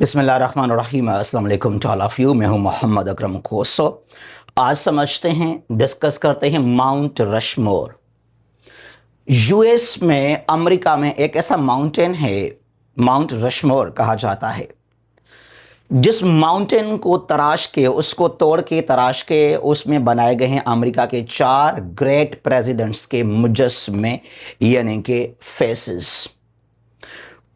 बिस्मिल्लाहिर्रहमानिर्रहीम। अस्सलाम वालेकुम टू ऑल ऑफ यू। मैं हूं मोहम्मद अकरम खोसो। आज समझते हैं, डिस्कस करते हैं माउंट रशमोर। यूएस में, अमेरिका में एक ऐसा माउंटेन है, माउंट रशमोर कहा जाता है, जिस माउंटेन को तराश के, उसको तोड़ के तराश के उसमें बनाए गए हैं अमेरिका के 4 ग्रेट प्रेसिडेंट्स के मुजस्मे, यानी के फेसेस।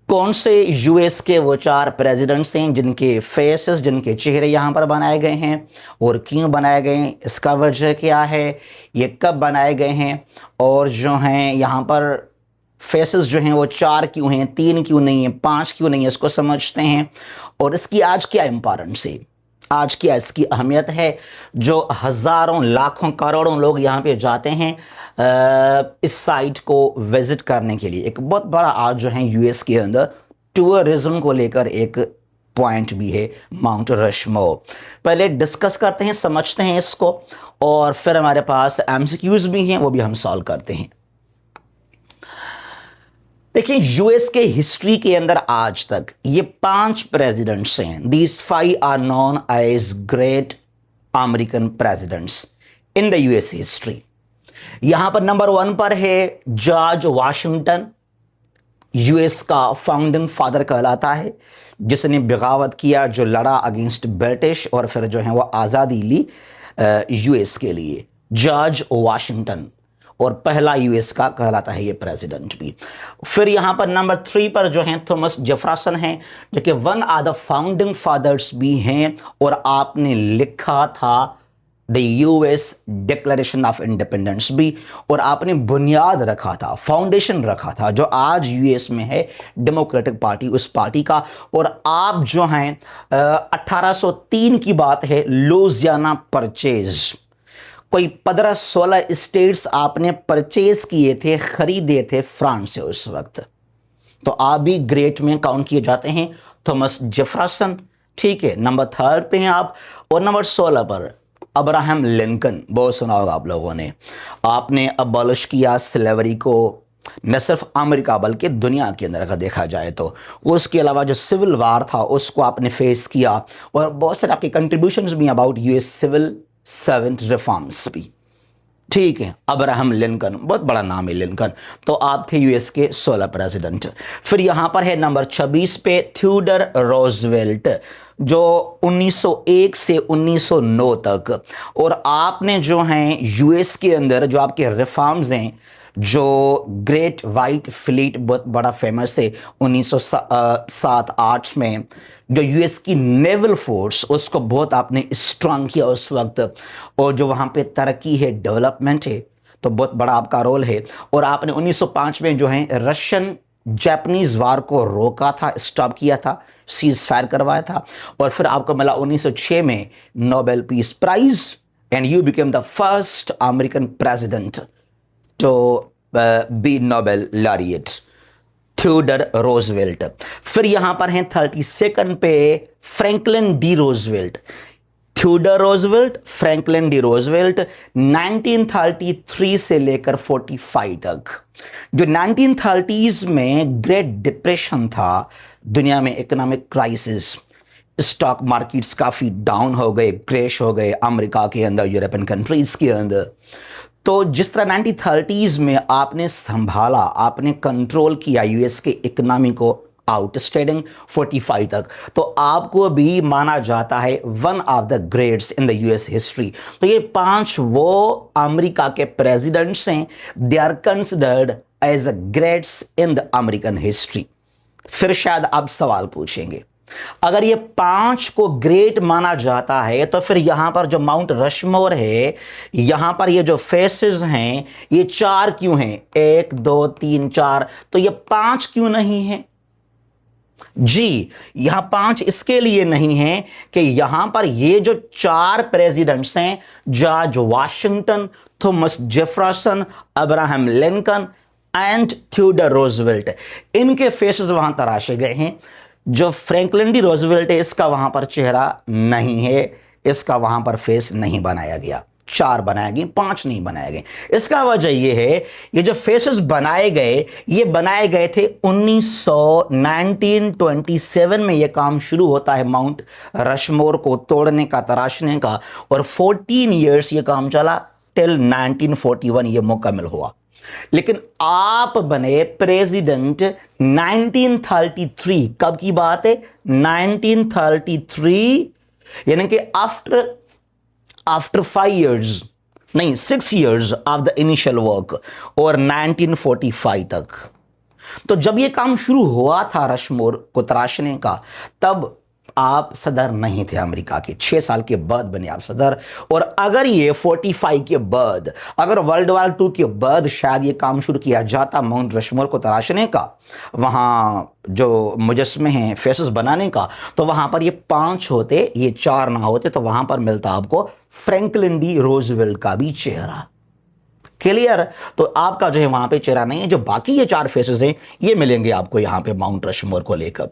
कौन से यूएस के वो 4 प्रेसिडेंट्स हैं जिनके फेसेस, जिनके चेहरे यहाँ पर बनाए गए हैं, और क्यों बनाए गए हैं, इसका वजह क्या है, ये कब बनाए गए हैं, और जो हैं यहाँ पर फेसेस जो हैं वो 4 क्यों हैं, 3 क्यों नहीं है, 5 क्यों नहीं है, इसको समझते हैं। और इसकी आज क्या इंपॉर्टेंस है, आज क्या इसकी अहमियत है, जो हज़ारों लाखों करोड़ों लोग यहाँ पे जाते हैं इस साइट को विजिट करने के लिए। एक बहुत बड़ा आज जो है यूएस के अंदर टूरिज्म को लेकर एक पॉइंट भी है माउंट रशमोर। पहले डिस्कस करते हैं, समझते हैं इसको, और फिर हमारे पास एमसीक्यूज भी हैं, वो भी हम सॉल्व करते हैं। देखिए, यूएस के हिस्ट्री के अंदर आज तक ये 5 प्रेसिडेंट्स हैं। These 5 are known as great American presidents in the US history. यहां पर नंबर 1 पर है जॉर्ज वाशिंगटन, यूएस का फाउंडिंग फादर कहलाता है, जिसने बगावत किया, जो लड़ा अगेंस्ट ब्रिटिश और फिर जो है वो आज़ादी ली यूएस के लिए, जॉर्ज वाशिंगटन, और पहला यूएस का कहलाता है ये प्रेसिडेंट भी। फिर यहां पर नंबर 3 पर जो है थॉमस जेफरसन हैं, जो कि one of the founding fathers भी हैं, और आपने लिखा था the US declaration of independence भी, और आपने बुनियाद रखा था, फाउंडेशन रखा था, जो आज यूएस में है डेमोक्रेटिक पार्टी, उस पार्टी का। और आप जो हैं 1803 की बात है, लुइसियाना परचेज, कोई 15-16 स्टेट्स आपने परचेज किए थे, खरीदे थे फ्रांस से उस वक्त। तो आप भी ग्रेट में काउंट किए जाते हैं, थॉमस जेफरसन, ठीक है, नंबर 3 पे हैं आप। और नंबर 16 पर अब्राहम लिंकन, बहुत सुना होगा आप लोगों ने। आपने अबॉलिश किया स्लेवरी को, न सिर्फ अमेरिका बल्कि दुनिया के अंदर अगर देखा जाए तो। उसके अलावा जो सिविल वार था उसको आपने फेस किया, और बहुत सारे आपके कंट्रीब्यूशंस भी about US civil servant reforms भी, ठीक है। अब्राहम लिंकन, बहुत बड़ा नाम है लिंकन। तो आप थे यूएस के 16 प्रेसिडेंट। फिर यहां पर है नंबर 26 पे थियोडर रोजवेल्ट, जो 1901 से 1909 तक। और आपने जो हैं यूएस के अंदर जो आपके रिफॉर्म्स हैं, जो ग्रेट वाइट फ्लीट बहुत बड़ा फेमस है 1907-8 में, जो यूएस की नेवल फोर्स, उसको बहुत आपने स्ट्रांग किया उस वक्त, और जो वहाँ पे तरक्की है, डेवलपमेंट है, तो बहुत बड़ा आपका रोल है। और आपने 1905 में जो है रशियन जापानीज वार को रोका था, स्टॉप किया था, सीज फायर करवाया था। और फिर आपको मिला 1906 में Nobel peace prize, and you became the first American president to be Nobel laureate, Theodore Roosevelt. फिर यहां पर हैं 32nd पे Franklin D Roosevelt, Theodore Roosevelt, Franklin D Roosevelt, 1933 से लेकर 45 तक। जो 1930s में ग्रेट डिप्रेशन था, दुनिया में इकोनॉमिक क्राइसिस, स्टॉक मार्केट्स काफ़ी डाउन हो गए, क्रैश हो गए अमेरिका के अंदर, यूरोपियन कंट्रीज़ के अंदर। तो जिस तरह 1930s में आपने संभाला, आपने कंट्रोल किया यूएस के इकोनॉमी को, आउटस्टैंडिंग 45 तक, तो आपको भी माना जाता है one of the greats in the US history. तो ये 5 वो अमेरिका के प्रेसिडेंट्स हैं, they are considered as a greats in the American history. फिर शायद आप सवाल पूछेंगे, अगर ये 5 को ग्रेट माना जाता है, तो फिर यहां पर जो माउंट रशमोर है, यहां पर ये जो फेसेस हैं, ये 4 क्यों हैं, 1 2 3 4, तो ये 5 क्यों नहीं है? जी, यहां 5 इसके लिए नहीं है कि यहां पर ये जो 4 प्रेसिडेंट्स हैं, George Washington, Thomas Jefferson, Abraham Lincoln and Theodore Roosevelt, इनके फेसेस वहां तराशे गए हैं। जो फ्रैंकलिन डी रोजवेल्ट है, इसका वहां पर चेहरा नहीं है, इसका वहां पर फेस नहीं बनाया गया, 4 बनाए गए, 5 नहीं बनाए गए। इसका वजह ये है, ये जो फेसेस बनाए गए, ये बनाए गए थे 1927 में। ये काम शुरू होता है माउंट रशमोर को तोड़ने का, तराशने का, और 14 ईयर्स ये काम चला टिल 1941 ये मुकम्मल हुआ। लेकिन आप बने प्रेसिडेंट 1933। कब की बात है? 1933, यानी कि आफ्टर 5 years, नहीं 6 years of the initial work, और 1945 तक। तो जब ये काम शुरू हुआ था रशमोर को तराशने का, तब आप सदर नहीं थे अमेरिका के। 6 साल के बाद बने आप सदर। और अगर ये 45 के बाद, अगर वर्ल्ड वॉर 2 के बाद शायद ये काम शुरू किया जाता माउंट रशमोर को तराशने का, वहां जो मुजस्मे हैं फेसेस बनाने का, तो वहां पर ये 5 होते, ये 4 ना होते, तो वहां पर मिलता आपको फ्रैंकलिन डी रोजवेल्ट का भी चेहरा। क्लियर? तो आपका जो है वहां पे चेहरा नहीं है। जो बाकी ये 4 फेसेस हैं, ये मिलेंगे आपको यहां पे माउंट रशमोर को लेकर।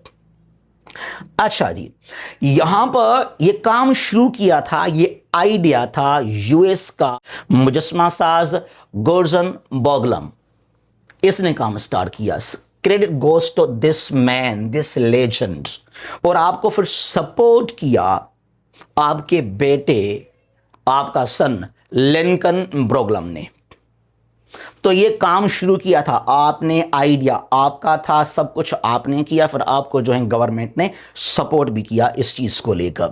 अच्छा जी, यहां पर यह काम शुरू किया था, यह आइडिया था यूएस का मुजस्मा साज गोर्जन बोगलम। इसने काम स्टार्ट किया। Credit goes to this man, this legend. और आपको फिर सपोर्ट किया आपके बेटे, आपका सन लिंकन बोगलम ने। तो ये काम शुरू किया था आपने, आइडिया आपका था, सब कुछ आपने किया, फिर आपको जो है गवर्नमेंट ने सपोर्ट भी किया इस चीज को लेकर।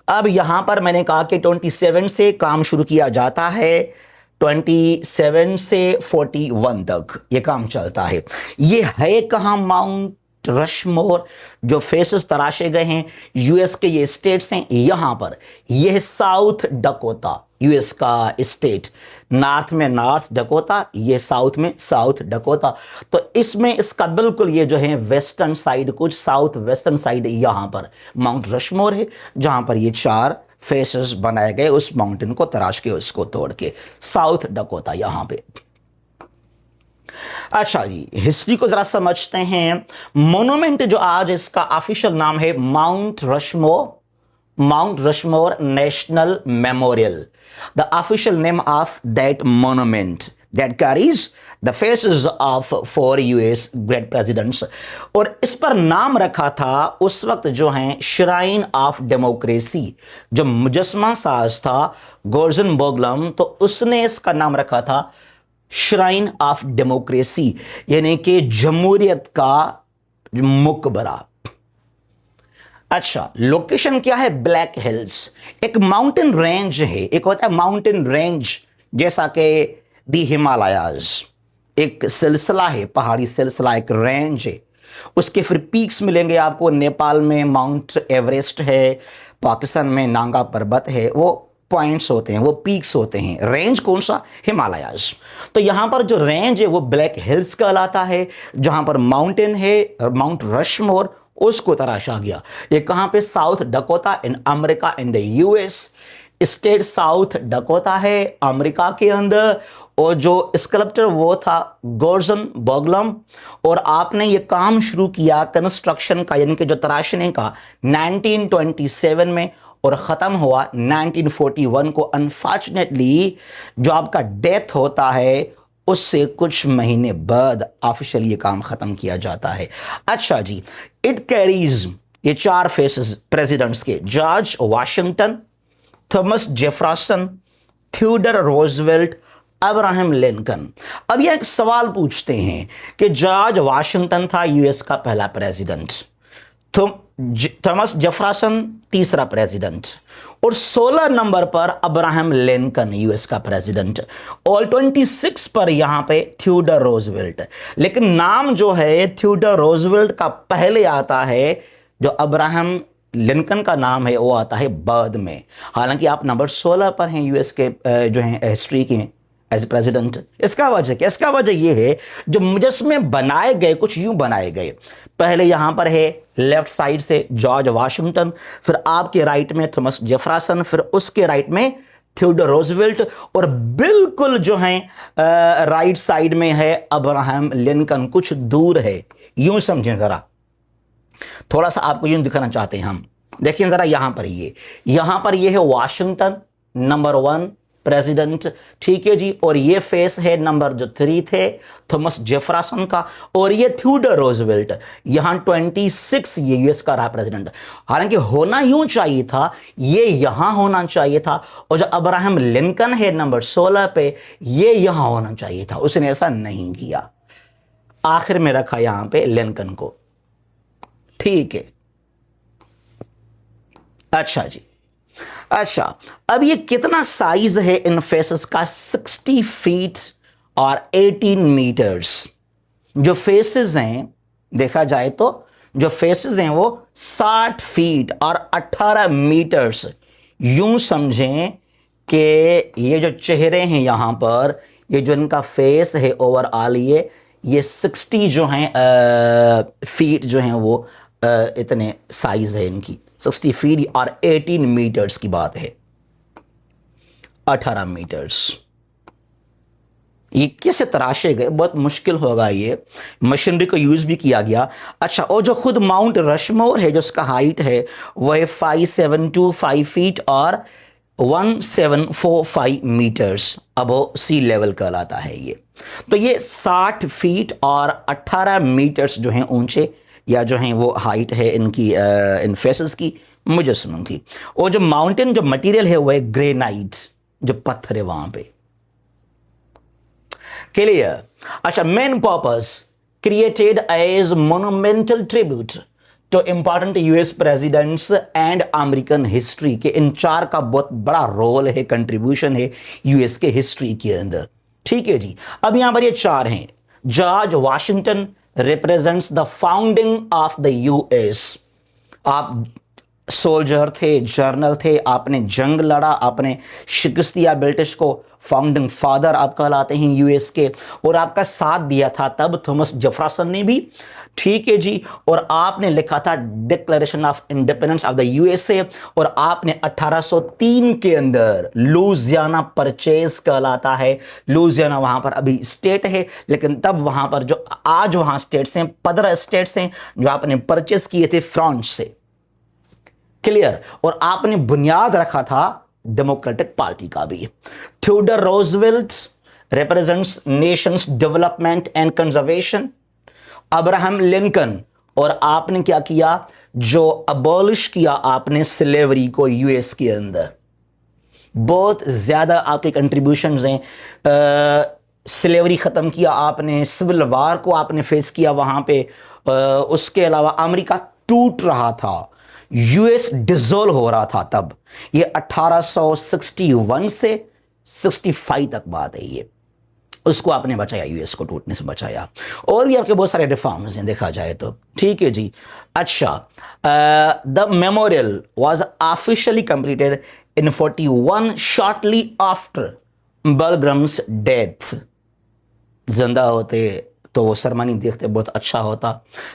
अब यहां पर मैंने कहा कि 27 से काम शुरू किया जाता है, 27 से 41 तक ये काम चलता है। ये है कहां माउंट रशमोर? जो फेसेस तराशे गए हैं यूएस के, ये स्टेट्स हैं यहां पर। यह साउथ डकोटा, यूएस का स्टेट। नॉर्थ में नॉर्थ डकोटा, ये साउथ में साउथ डकोटा। तो इसमें इसका बिल्कुल ये जो है वेस्टर्न साइड, कुछ साउथ वेस्टर्न साइड, यहां पर माउंट रशमोर है, जहां पर ये 4 फेसेस बनाए गए उस माउंटेन को तराश के, उसको तोड़ के। साउथ डकोटा यहां पे। अच्छा जी, हिस्ट्री को जरा समझते हैं। मोन्यूमेंट जो आज इसका ऑफिशियल नाम है mount Rushmore national memorial. The official name of that monument that carries the faces of 4 US great presidents। और इस पर नाम रखा था उस वक्त जो है श्राइन ऑफ डेमोक्रेसी। जो मुजस्मा साज था गोर्जन बोगलम, तो उसने इसका नाम रखा था श्राइन ऑफ डेमोक्रेसी, यानी कि जमहूरियत का मुकबरा। अच्छा, लोकेशन क्या है? Black hills. एक माउंटेन रेंज है, एक होता है माउंटेन रेंज जैसा कि दी हिमालयाज, एक सिलसिला है, पहाड़ी सिलसिला, एक रेंज है। उसके फिर पीक्स मिलेंगे आपको। नेपाल में माउंट एवरेस्ट है, पाकिस्तान में नांगा पर्वत है। वो पॉइंट्स होते हैं, वो पीक्स होते हैं। रेंज कौन सा? हिमालयाज। तो यहां पर जो रेंज है वो ब्लैक हिल्स कहलाता है, जहां पर माउंटेन है माउंट रशमोर, उसको तराशा गया। ये कहां पे? South Dakota in America, in the US. State south Dakota है अमेरिका के अंदर। और जो स्कल्प्टर वो था गोर्जन बोगलम। और आपने ये काम शुरू किया कंस्ट्रक्शन का, यानी कि जो तराशने का, 1927 में, और ख़त्म हुआ 1941 को। अनफॉर्चुनेटली जो आपका डेथ होता है उससे कुछ महीने बाद ऑफिशियल ये काम ख़त्म किया जाता है। अच्छा जी, इट कैरीज ये 4 फेसेस प्रेसिडेंट्स के: George Washington, Thomas Jefferson, Theodore Roosevelt, Abraham Lincoln. अब यह एक सवाल पूछते हैं कि जॉर्ज वाशिंगटन था यूएस का पहला प्रेसिडेंट, थॉमस जेफरसन तीसरा प्रेसिडेंट, और 16 नंबर पर अब्राहम लिंकन यूएस का प्रेसिडेंट, और 26 पर यहां पे थियोडर रोजवेल्ट। लेकिन नाम जो है थियोडर रोजवेल्ट का पहले आता है, जो अब्राहम लिंकन का नाम है वो आता है बाद में। हालांकि आप नंबर 16 पर हैं यूएस के जो है हिस्ट्री के एज प्रेसिडेंट। इसका वजह क्या? इसका वजह ये है जो मुजस्मे बनाए गए कुछ यूं बनाए गए। पहले यहां पर है लेफ्ट साइड से जॉर्ज वाशिंगटन, फिर आपके राइट में थॉमस जेफरसन, फिर उसके राइट में थियोडर रोजवेल्ट, और बिल्कुल जो है राइट साइड में है अब्राहम लिंकन। कुछ दूर है, यूं समझें जरा, थोड़ा सा आपको यूं दिखाना चाहते हैं हम। देखिए जरा यहां पर ये है वाशिंगटन नंबर 1 प्रेसिडेंट, ठीक है जी। और ये फेस है नंबर जो 3 थे थॉमस जेफरसन का, और ये थियोडर रोजवेल्ट, यहां 26 ये यूएस का रहा प्रेसिडेंट। हालांकि होना यूं चाहिए था, ये यहां होना चाहिए था, और जो अब्राहम लिंकन है नंबर 16 पे, ये यहां होना चाहिए था, उसने ऐसा नहीं किया, आखिर में रखा यहां पे लिंकन को, ठीक है। अच्छा जी, अच्छा अब ये कितना साइज है इन फेसेस का? 60 फीट और 18 मीटर्स जो फेसेस हैं, देखा जाए तो जो फेसेस हैं वो 60 फीट और 18 मीटर्स। यूं समझें कि ये जो चेहरे हैं यहां पर, ये जो इनका फेस है ओवरऑल, ये 60 जो हैं फीट जो हैं वो इतने साइज है इनकी, 60 फीट और 18 मीटर्स की बात है, 18 मीटर्स। ये कैसे तराशे गए, बहुत मुश्किल होगा, ये मशीनरी को यूज भी किया गया। अच्छा, और जो खुद माउंट रशमोर है, जो उसका हाइट है वो है 5725 फीट और 1745 मीटर्स अबव सी लेवल कहलाता है ये। तो ये 60 फीट और 18 मीटर्स जो हैं ऊंचे, या जो हैं वो हाइट है इनकी, इन फेसेस की, मुजस्समों की। और जो माउंटेन जो मटेरियल है वो है ग्रेनाइट, जो पत्थर है वहां पे, क्लियर। अच्छा, main purpose created as monumental tribute to important US presidents and American history के, इन 4 का बहुत बड़ा रोल है, कंट्रीब्यूशन है यूएस के हिस्ट्री के अंदर, ठीक है जी। अब यहां पर ये 4 हैं। George Washington represents the founding of the US. आप सोल्जर थे, जर्नल थे, आपने जंग लड़ा, आपने शिकस्त दिया ब्रिटिश को, फाउंडिंग फादर आप कहलाते हैं यूएस के, और आपका साथ दिया था तब थॉमस जेफरसन ने भी, ठीक है जी। और आपने लिखा था declaration of independence of the USA, और आपने 1803 के अंदर लुइसियाना परचेज कहलाता है। लुइसियाना वहां पर अभी स्टेट है, लेकिन तब वहां पर जो आज वहां स्टेट्स हैं, 15 स्टेट्स हैं जो आपने परचेज किए थे फ्रांस से, क्लियर। और आपने बुनियाद रखा था डेमोक्रेटिक पार्टी का भी। Theodore Roosevelt represents nations development and conservation. Abraham Lincoln, और आपने क्या किया, जो अबॉलिश किया आपने स्लेवरी को यूएस के अंदर, बहुत ज्यादा आपके कंट्रीब्यूशंस हैं। स्लेवरी खत्म किया आपने, सिविल वार को आपने फेस किया वहां पे। उसके अलावा अमेरिका टूट रहा था, यूएस डिसॉल्व हो रहा था तब, ये 1861 से 65 तक बात है ये, उसको आपने बचाया, यूएस को टूटने से बचाया। और भी आपके बहुत सारे रिफॉर्म्स हैं देखा जाए तो, ठीक है जी। अच्छा, the memorial was officially completed in 41 shortly after Borglum's death. जिंदा होते तो वो सेरेमनी देखते बहुत अच्छा होता,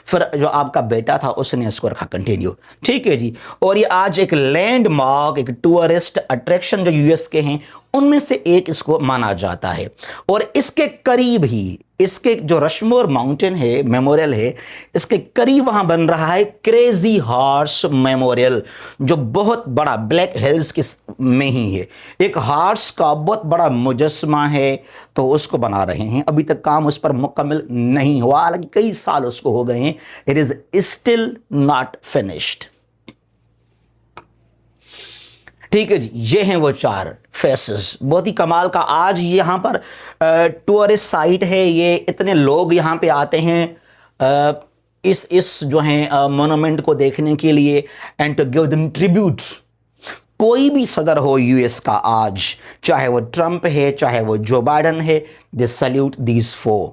फिर जो आपका बेटा था उसने इसको रखा कंटिन्यू, ठीक है जी। और ये आज एक लैंडमार्क, एक टूरिस्ट अट्रैक्शन जो यूएस के हैं उनमें से एक इसको माना जाता है। और इसके करीब ही, इसके जो रशमोर माउंटेन है, मेमोरियल है, इसके करीब वहां बन रहा है क्रेजी हॉर्स मेमोरियल, जो बहुत बड़ा ब्लैक हिल्स के में ही है। एक हॉर्स का बहुत बड़ा मुजस्समा है, तो उसको बना रहे हैं। अभी तक काम उस पर मुकम्मल नहीं हुआ, हालांकि कई साल उसको हो गए हैं। It is still not finished, ठीक है जी। ये हैं वो 4 फेसेस, बहुत ही कमाल का। आज यहां पर टूरिस्ट साइट है, ये इतने लोग यहां पे आते हैं इस जो है मोनुमेंट को देखने के लिए, and to give them tribute. कोई भी सदर हो यूएस का आज, चाहे वो ट्रंप है, चाहे वो जो बाइडन है, दे सल्यूट दीज 4।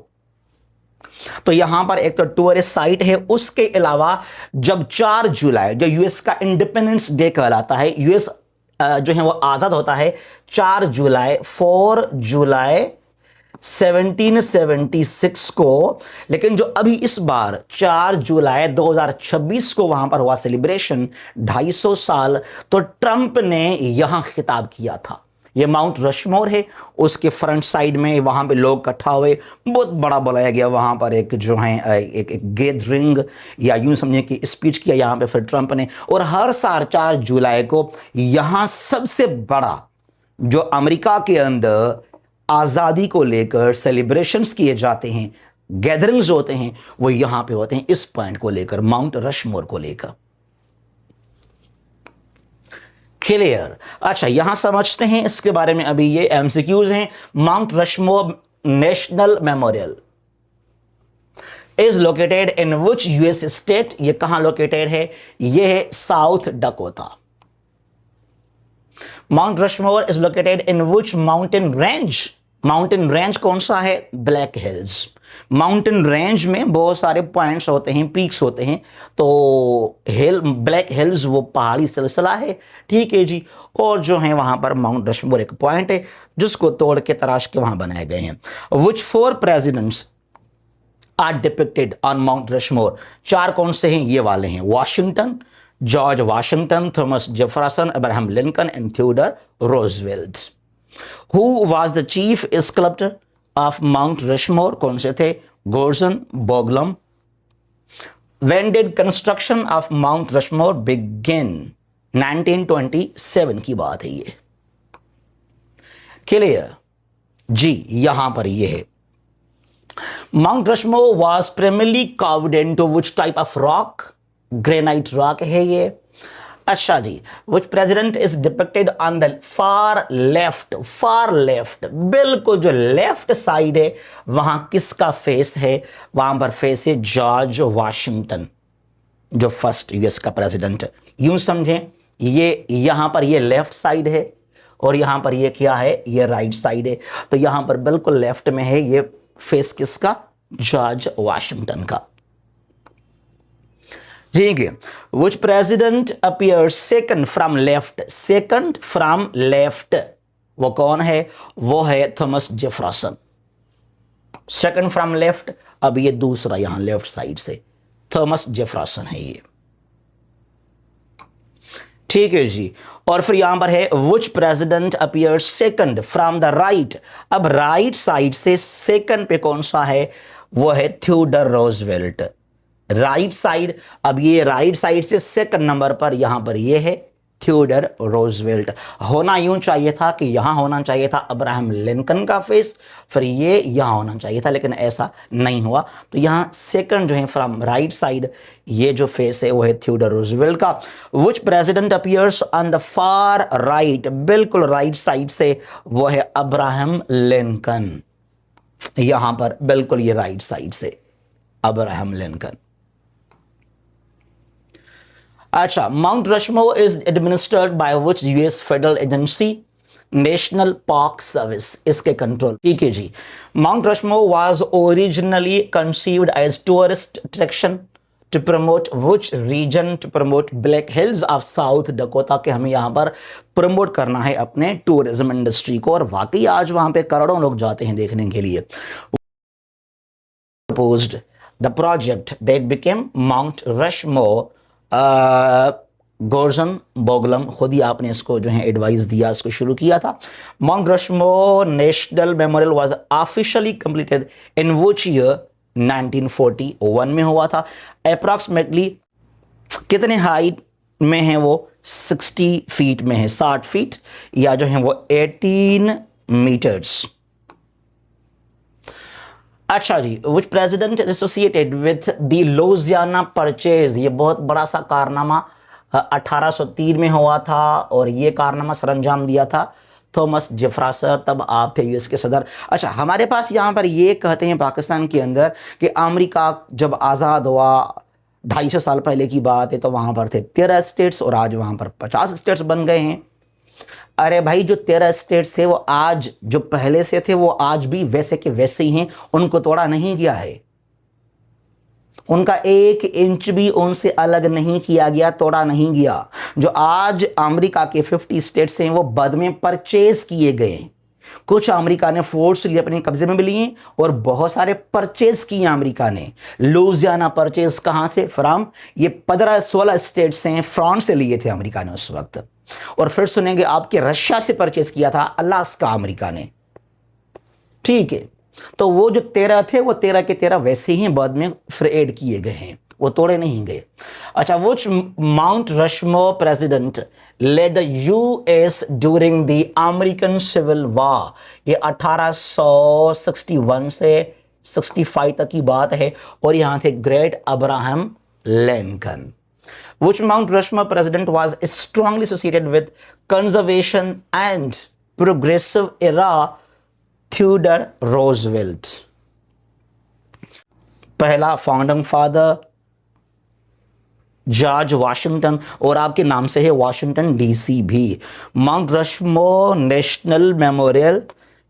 तो यहां पर एक तो टूरिस्ट साइट है, उसके अलावा जब 4 जुलाई जो यूएस का इंडिपेंडेंस डे कहलाता है, यूएस जो है वो आजाद होता है 4 जुलाई, 4 जुलाई 1776 को। लेकिन जो अभी इस बार 4 जुलाई 2026 को वहां पर हुआ सेलिब्रेशन, 250 साल, तो ट्रंप ने यहां खिताब किया था। ये माउंट रशमोर है, उसके फ्रंट साइड में वहाँ पे लोग इकट्ठा हुए, बहुत बड़ा बुलाया गया वहाँ पर एक जो है एक गैदरिंग या यूं समझें कि स्पीच किया यहाँ पे फिर ट्रंप ने। और हर साल 4 जुलाई को यहाँ सबसे बड़ा जो अमेरिका के अंदर आज़ादी को लेकर सेलिब्रेशंस किए जाते हैं, गैदरिंग्स होते हैं, वो यहाँ पे होते हैं इस पॉइंट को लेकर, माउंट रशमोर को लेकर। क्लियर? अच्छा, यहां समझते हैं इसके बारे में, अभी ये एमसीक्यूज हैं। Mount Rushmore national memorial is located in which US state? ये कहां लोकेटेड है? ये है south Dakota. Mount Rushmore is located in which mountain range? Mountain range कौन सा है? Black hills. माउंटेन रेंज में बहुत सारे पॉइंट्स होते हैं, पीक्स होते हैं, तो ब्लैक हिल्स वो पहाड़ी सिलसिला है, ठीक है जी। और जो है वहां पर माउंट रशमोर एक पॉइंट है जिसको तोड़ के तराश के वहां बनाए गए हैं। Which 4 presidents are depicted on Mount Rushmore? 4 कौन से हैं? ये वाले हैं, Washington, George Washington, Thomas Jefferson, Abraham Lincoln and Theodore Roosevelt. Who was the chief sculptor of Mount Rushmore? कौन से थे? Gordon Borglum. When did construction of Mount Rushmore begin? 1927 की बात है ये। क्लियर जी? यहां पर ये है Mount Rushmore was primarily carved into which type of rock? Granite rock है ये। अच्छा जी, which president is depicted on the far left? far left, बिल्कुल जो लेफ्ट साइड है वहां किसका फेस है? वहां पर फेस है जॉर्ज वाशिंगटन, जो फर्स्ट यूएस का प्रेसिडेंट है। यूं समझें, ये यहां पर ये लेफ्ट साइड है और यहां पर ये क्या है? ये राइट साइड है। तो यहां पर बिल्कुल लेफ्ट में है ये फेस किसका? जॉर्ज वाशिंगटन का, ठीक है। Which president appear second from left? Second from left वो कौन है? वो है थॉमस जेफरसन। सेकंड फ्रॉम लेफ्ट, अब ये दूसरा यहां लेफ्ट साइड से थॉमस जेफरसन है ये, ठीक है जी। और फिर यहां पर है which president appear second from the right? अब राइट साइड से सेकंड पे कौन सा है? वो है थियोडर रोजवेल्ट। राइट साइड, अब ये राइट साइड से सेकंड नंबर पर यहां पर ये है थियोडर रोजवेल्ट। होना यूं चाहिए था कि यहां होना चाहिए था अब्राहम लिंकन का फेस, फिर ये यहां होना चाहिए था, लेकिन ऐसा नहीं हुआ। तो यहां सेकंड जो है फ्रॉम राइट साइड, ये जो फेस है वो है थियोडर रोजवेल्ट का। Which president appears on the far right? बिल्कुल राइट साइड से वो है अब्राहम लिंकन। यहां पर बिल्कुल ये राइट साइड से अब्राहम लिंकन। अच्छा, Mount Rushmore is administered by which US federal agency? National park service, इसके कंट्रोल, ठीक है जी। Mount Rushmore was originally conceived as tourist attraction to promote which region? To promote Black Hills of South Dakota के हमें यहां पर promote करना है अपने टूरिज्म इंडस्ट्री को, और वाकई आज वहां पे करोड़ों लोग जाते हैं देखने के लिए। proposed the project that became Mount Rushmore? गोर्जन बोगलम, खुद ही आपने इसको जो है एडवाइस दिया, इसको शुरू किया था। Mount Rushmore national memorial was officially completed in which year? 1941 में हुआ था। अप्रॉक्सीमेटली कितने हाइट में है वो? 60 फीट में है, 60 फीट, या जो है वो 18 मीटर्स। अच्छा जी, which president associated with the Louisiana purchase? ये बहुत बड़ा सा कारनामा 1803 में हुआ था, और ये कारनामा सरंजाम दिया था थॉमस जेफरसन, तब आप थे यूएस के सदर। अच्छा, हमारे पास यहाँ पर ये कहते हैं पाकिस्तान के अंदर कि अमेरिका जब आज़ाद हुआ 250 साल पहले की बात है, तो वहाँ पर थे 13 स्टेट्स और आज वहाँ पर 50 स्टेट्स बन गए हैं। अरे भाई, जो 13 स्टेट्स थे वो आज जो पहले से थे वो आज भी वैसे के वैसे ही हैं, उनको तोड़ा नहीं गया है, उनका 1 इंच भी उनसे अलग नहीं किया गया, तोड़ा नहीं गया। जो आज अमेरिका के 50 स्टेट्स हैं वो बाद में परचेज किए गए, कुछ अमेरिका ने फोर्सली अपने कब्जे में भी लिए और बहुत सारे परचेज किए अमेरिका ने। लुइसियाना परचेज कहां से? फ्राम, ये 15-16 स्टेट्स हैं, फ्रांस से लिए थे अमेरिका ने उस वक्त। और फिर सुनेंगे आपके रशिया से परचेस किया था अलास्का अमेरिका ने। ठीक है, तो वो जो 13 थे वो 13 के 13 वैसे ही बाद में फिर ऐड किए गए हैं, वो तोड़े नहीं गए। अच्छा, which Mount Rushmore president led the US during the American civil war? ये 1861 से 65 तक की बात है, और यहां थे great Abraham Lincoln. Which Mount Rushmore president was strongly associated with conservation and progressive era? Theodore Roosevelt। पहला फाउंडिंग फादर जॉर्ज वाशिंगटन, और आपके नाम से है वाशिंगटन डीसी भी। Mount Rushmore national memorial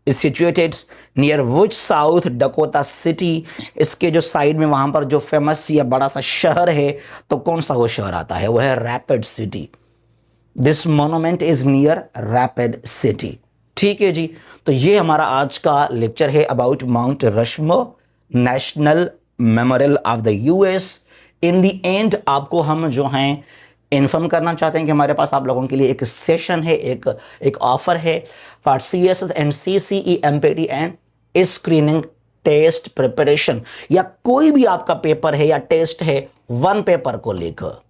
is situated near which south Dakota city? इसके जो side में वहां पर जो फेमस या बड़ा सा शहर है, तो कौन सा वो शहर आता है? वो है rapid city. This monument is near rapid city. ठीक है जी, तो ये हमारा आज का लेक्चर है about mount Rushmore national memorial of the US. In the end आपको हम जो हैं इन्फॉर्म करना चाहते हैं कि हमारे पास आप लोगों के लिए एक सेशन है, एक ऑफर है for CSS and CCE MPT and screening test preparation, या कोई भी आपका पेपर है या टेस्ट है, वन पेपर को लेकर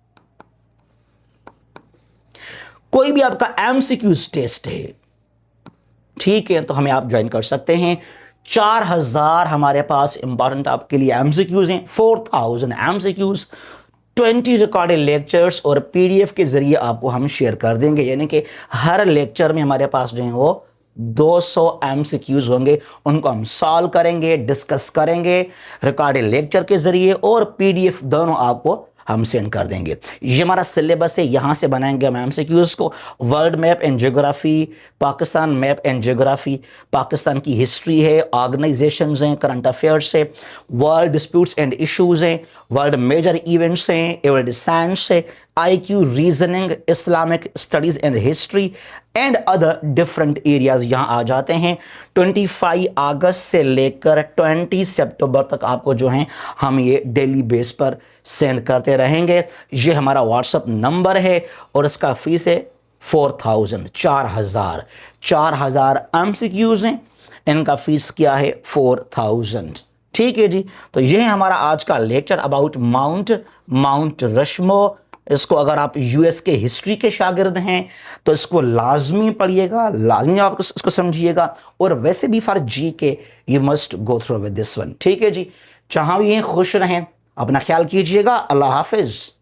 कोई भी आपका MCQs टेस्ट है, ठीक है, तो हमें आप ज्वाइन कर सकते हैं। 4000 हमारे पास इंपॉर्टेंट आपके लिए MCQs हैं, 4000 MCQs, 20 रिकॉर्डेड लेक्चर्स और PDF के जरिए आपको हम शेयर कर देंगे। यानी कि हर लेक्चर में हमारे पास जो है वो 200 MCQs होंगे, उनको हम सॉल्व करेंगे, डिस्कस करेंगे रिकॉर्डेड लेक्चर के जरिए, और PDF दोनों आपको हम सेंड कर देंगे। ये हमारा सिलेबस है, यहां से बनाएंगे हम MCQs को। World map and geography, Pakistan map and geography, Pakistan की हिस्ट्री है, ऑर्गेनाइजेशंस हैं, करंट अफेयर्स है, वर्ल्ड डिस्प्यूट्स एंड इश्यूज हैं, वर्ल्ड मेजर इवेंट्स हैं, एवरेज साइंस है, IQ reasoning, Islamic studies and history and other different areas यहां आ जाते हैं। 25 अगस्त से लेकर 20 सितंबर तक आपको जो है हम ये डेली बेस पर सेंड करते रहेंगे। ये हमारा व्हाट्सएप नंबर है, और इसका फीस है 4000, 4000 MCQs हैं, इनका फीस क्या है 4000। ठीक है जी, तो ये है हमारा आज का लेक्चर अबाउट माउंट रशमोर। इसको अगर आप यूएस के हिस्ट्री के शागिर्द हैं तो इसको लाजमी पढ़िएगा, लाजमी आप इसको समझिएगा, और वैसे भी for GK you must go through with this one. ठीक है जी, जहां भी हैं खुश रहें, अपना ख्याल कीजिएगा। अल्लाह हाफिज।